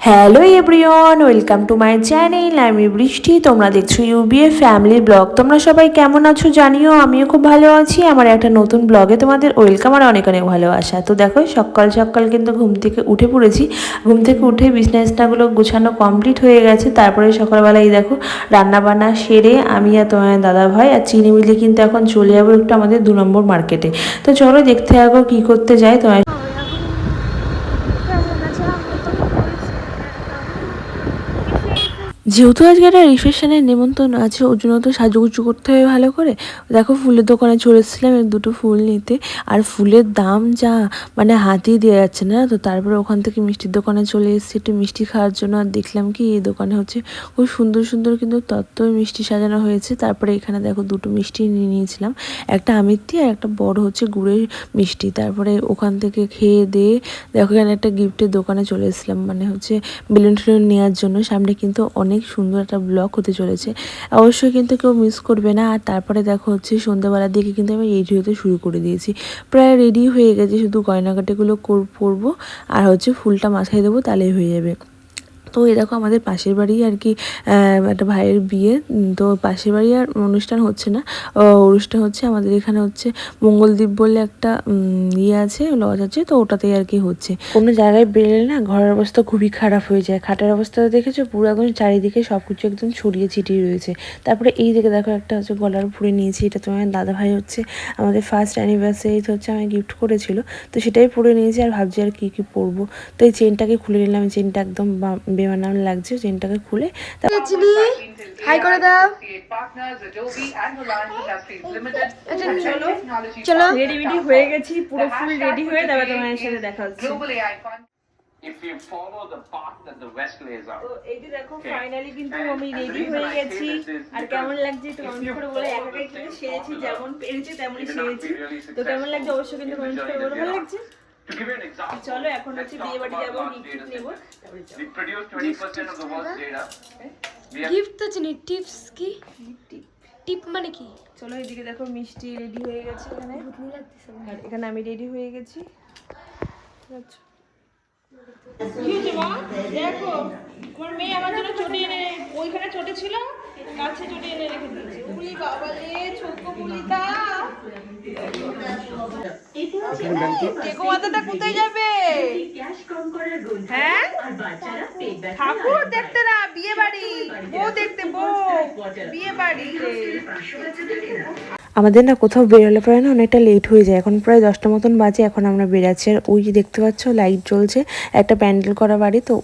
Hello everyone, welcome to my channel. আমি বৃষ্টি, তোমরা দেখছো ইউবিএ ফ্যামিলি ব্লগ। তোমরা সবাই কেমন আছো জানিও, আমিও খুব ভালো আছি। আমার একটা নতুন ব্লগে তোমাদের ওয়েলকাম আর অনেক অনেক ভালোবাসা। তো দেখো সকাল সকাল কিন্তু ঘুম থেকে উঠে পড়েছি। ঘুম থেকে উঠে বিছনাগুলো গোছানো কমপ্লিট হয়ে গেছে। তারপরে সকালবেলায় দেখো রান্নাবান্না সেরে আমি আর তোমার দাদা ভাই আর চিনি মিলে কিন্তু এখন চলে যাবো একটু আমাদের 2 নম্বর মার্কেটে। তো চলো দেখতে থাকো কী করতে যাই তোমার। যেহেতু আজকে একটা রিসেপশনের নেমন্তন্ন আছে, ওর জন্য তো সাজুগুজু করতে হবে ভালো করে। দেখো ফুলের দোকানে চলে এসেছিলাম দুটো ফুল নিতে। আর ফুলের দাম যা, মানে হাতই দেওয়া যাচ্ছে না। তো তারপরে ওখান থেকে মিষ্টির দোকানে চলে এসেছি একটু মিষ্টি খাওয়ার জন্য। আর দেখলাম কি এই দোকানে হচ্ছে খুব সুন্দর সুন্দর কিন্তু তত্ত্বই মিষ্টি সাজানো হয়েছে। তারপরে এখানে দেখো দুটো মিষ্টি নিয়ে নিয়েছিলাম, একটা আমিত্তি আর একটা বড় হচ্ছে গুড়ের মিষ্টি। তারপরে ওখান থেকে খেয়ে দিয়ে দেখো এখানে একটা গিফটের দোকানে চলে এসেছিলাম, মানে হচ্ছে বেলুন টেলুন নেওয়ার জন্য। সামনে কিন্তু অনেক সুন্দর একটা ব্লগ হতে চলেছে, অবশ্যই কিন্তু কেউ মিস করবে না। আর তারপরে দেখো হচ্ছে সন্ধ্যাবেলার দিকে কিন্তু আমি রেডি হতে শুরু করে দিয়েছি, প্রায় রেডি হয়ে গেছে, শুধু গয়নাগাটিগুলো পরবো আর হচ্ছে ফুলটা মাথায় দেবো, তাহলেই হয়ে যাবে। তো এই দেখো আমাদের পাশের বাড়ি আর কি একটা ভাইয়ের বিয়ে। তো পাশের বাড়ি আর অনুষ্ঠান হচ্ছে না, অনুষ্ঠান হচ্ছে আমাদের এখানে হচ্ছে মঙ্গলদ্বীপ বলে একটা ইয়ে আছে, লজ আছে, তো ওটাতেই আর কি হচ্ছে। কোনো জায়গায় বেরোলে না ঘরের অবস্থা খুবই খারাপ হয়ে যায়। খাটের অবস্থা দেখেছো, পুরো একদম চারিদিকে সব কিছু একদম ছড়িয়ে ছিটিয়ে রয়েছে। তারপরে এই দিকে দেখো একটা হচ্ছে গলার ফুলে নিয়েছি, এটা তোমার দাদা ভাই হচ্ছে আমাদের ফার্স্ট অ্যানিভার্সারি হচ্ছে আমায় গিফট করেছিল, তো সেটাই পরে নিয়েছি। আর ভাবছি আর কী কী পরবো। তো এই চেনটাকে খুলে নিলাম, চেনটা একদম বেমানান লাগছে, চেনটাকে খুলে হাই করে দাও। চলো রেডি মেডি হয়ে গেছি, পুরো ফুল রেডি হয়ে তারপরে তোমার সাথে দেখা হচ্ছে। If you follow the path that the West lays out. তো এই যে দেখো ফাইনালি কিন্তু আমি রেডি হয়ে গেছি। আর কেমন লাগছে একটু কমেন্ট করে বলে। একাই কিন্তু সেরেছি, যেমন পেরেছি তেমনই সেরেছি। তো কেমন লাগছে অবশ্যই কিন্তু কমেন্ট করে বলো। ভালো লাগছে? চলো এখন হচ্ছে বিয়ে বাড়ি যাবো, গিফট নেবো। গিফট তো চিনি, টিপস কি? টিপ মানে কি? চলো এদিকে দেখো মিষ্টি রেডি হয়ে গেছে এখানে, আর এখানে আমি রেডি হয়ে গেছি। দেখো তোমার মেয়ে আমার জন্য চটি এনে, ওইখানে চটি ছিল কাছে চটি এনে রেখে দিয়েছে। উড়ি বাবা রে, ছোট পুলিতা টেকো মাথাটা কোথায় যাবে? হ্যাঁ ঠাকুর দেখতে না, বিয়ে বাড়ি, বউ দেখতে, বউ বিয়ে বাড়ি। আমাদের না কোথাও বেরোলে পরে না অনেকটা লেট হয়ে যায়, এখন প্রায় 10টা মতন বাজে। এখন আমরা বেরাচ্ছি। আর ওই যে দেখতে পাচ্ছ লাইট জ্বলছে, একটা প্যান্ডেল করা বাড়ি, তো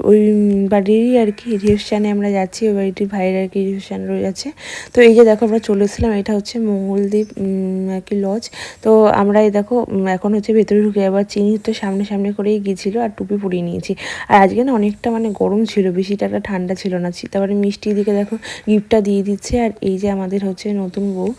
ওই বাড়িরই আর কি রিসেপশানে আমরা যাচ্ছি। ওই বাড়িটির ভাইয়ের আর কি রিসেপশান রয়েছে। তো এই যে দেখো আমরা চলে এসেছিলাম, এটা হচ্ছে মঙ্গলদ্বীপ আর কি লজ। তো আমরা এই দেখো এখন হচ্ছে ভেতরে ঢুকে, আবার চিনি তো সামনে সামনে করেই গিয়েছিলো আর টুপি পরিয়ে নিয়েছি। আর আজকে না অনেকটা মানে গরম ছিল, বেশিটা একটা ঠান্ডা ছিল না। তারপরে মিষ্টির দিকে দেখো গিফটটা দিয়ে দিচ্ছে। আর এই যে আমাদের হচ্ছে নতুন বউ,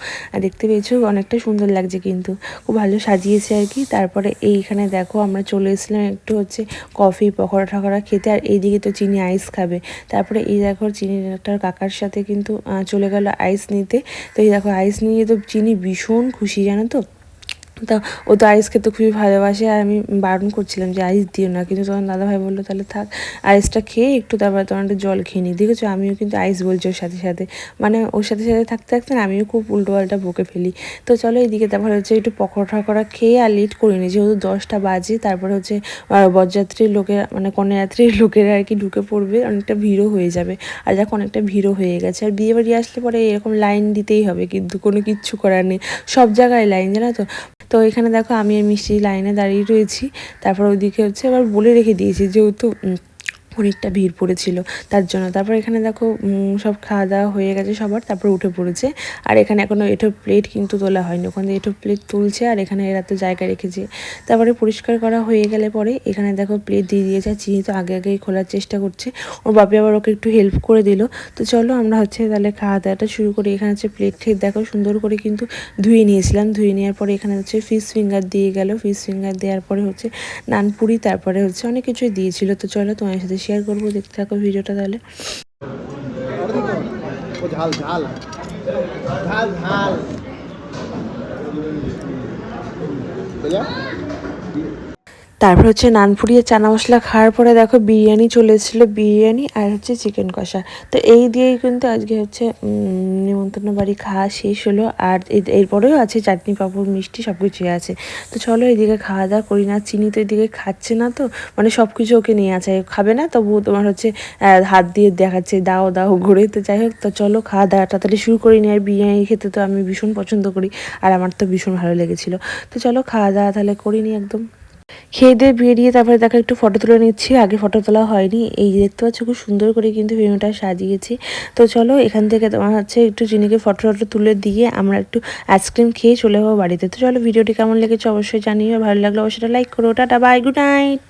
দেখতে পেয়েছো অনেকটা সুন্দর লাগছে, কিন্তু খুব ভালো সাজিয়েছে আর কি। তারপরে এইখানে দেখো আমরা চলে এসেছিলাম একটু হচ্ছে কফি পকোড়া ঠকোড়া খেতে। আর এইদিকে তো চিনি আইস খাবে। তারপরে এই দেখো চিনিটার কাকার সাথে কিন্তু চলে গেল আইস নিতে। তো এই দেখো আইস নিয়ে তো চিনি ভীষণ খুশি, জানো তো। তা ও তো আইস খেতে খুবই ভালোবাসে, আর আমি বারণ করছিলাম যে আইস দিও না, কিন্তু তখন দাদাভাই বললো তাহলে থাক, আইসটা খেয়ে একটু তারপরে তোমার একটা জল খেয়ে নিই। দেখেছো আমিও কিন্তু আইস বলছি ওর সাথে সাথে, মানে ওর সাথে সাথে থাকতে থাকতে না আমিও খুব উল্টোপাল্টা বকে ফেলি। তো চলো এইদিকে তারপরে হচ্ছে একটু পকোড়া ঠকোড়া খেয়ে আর লেট করিনি, যেহেতু 10টা বাজে। তারপরে হচ্ছে বরযাত্রীর লোকেরা, মানে কন্যাযাত্রীর লোকেরা আর কি ঢুকে পড়বে, অনেকটা ভিড়ও হয়ে যাবে। আর দেখো অনেকটা ভিড়ও হয়ে গেছে। আর বিয়ে বাড়ি আসলে পরে এরকম লাইন দিতেই হবে, কিন্তু কোনো কিচ্ছু করার নেই, সব জায়গায় লাইন, জানো তো। তো এখানে দেখো আমি আর মিষ্টি লাইনে দাঁড়িয়ে রয়েছি। তারপর ওইদিকে হচ্ছে আবার বলে রেখে দিয়েছি, যেহেতু অনেকটা ভিড় পড়েছিল তার জন্য। তারপর এখানে দেখো সব খাওয়া দাওয়া হয়ে গেছে সবার, তারপর উঠে পড়েছে। আর এখানে এখনও এঁঠো প্লেট কিন্তু তোলা হয়নি, ওখান থেকে এঁঠো প্লেট তুলছে। আর এখানে এরা তো জায়গা রেখেছে। তারপরে পরিষ্কার করা হয়ে গেলে পরে এখানে দেখো প্লেট দিয়ে দিয়েছে। আর চিনি তো আগে আগেই খোলার চেষ্টা করছে, ওর বাপি আবার ওকে একটু হেল্প করে দিল। তো চলো আমরা হচ্ছে তাহলে খাওয়া দাওয়াটা শুরু করি। এখানে হচ্ছে প্লেট ঠেট দেখো সুন্দর করে কিন্তু ধুয়ে নিয়েছিলাম, ধুয়ে নেওয়ার পরে এখানে হচ্ছে ফিশ ফিঙ্গার দিয়ে গেল, ফিশ ফিঙ্গার দেওয়ার পরে হচ্ছে নানপুরি, তারপরে হচ্ছে অনেক কিছুই দিয়েছিল। তো চলো তোমার সাথে শেয়ার করবো, দেখতে থাকো ভিডিওটা তাহলে। ঝাল ঝাল ঝাল ঝাল তারপর হচ্ছে নান ফুরিয়ে চানা মশলা খাওয়ার পরে দেখো বিরিয়ানি চলে এসেছিলো, বিরিয়ানি আর হচ্ছে চিকেন কষা। তো এই দিয়েই কিন্তু আজকে হচ্ছে নিমন্ত্রণ বাড়ি খাওয়া শেষ হলো। আর এরপরেও আছে চাটনি পাঁপড় মিষ্টি সব কিছুই আছে। তো চলো এদিকে খাওয়া দাওয়া করি। না চিনি তো এদিকে খাচ্ছে না, তো মানে সব কিছু ওকে নিয়ে আছে, খাবে না, তবুও তোমার হচ্ছে হাত দিয়ে দেখাচ্ছে দাও দাও ঘুরে। তো যাই হোক, তো চলো খাওয়া দাওয়া তাড়াতাড়ি শুরু করি নি। আর বিরিয়ানি খেতে তো আমি ভীষণ পছন্দ করি, আর আমার তো ভীষণ ভালো লেগেছিলো। তো চলো খাওয়া দাওয়া তাহলে করিনি একদম। খেয়ে দিয়ে বেরিয়ে তারপরে দেখো একটু ফটো তুলে নিচ্ছি, আগে ফটো তোলা হয়নি। এই যে দেখতে পাচ্ছ খুব সুন্দর করে কিন্তু ভেনুটা সাজিয়েছি। তো চলো এখান থেকে তোমার হচ্ছে একটু জিনিকে ফটো টটো তুলে দিয়ে আমরা একটু আইসক্রিম খেয়ে চলে যাবো বাড়িতে। তো চলো ভিডিওটি কেমন লেগেছে অবশ্যই জানিও, ভালো লাগলে অবশ্যই লাইক করো। Tata bye, good night.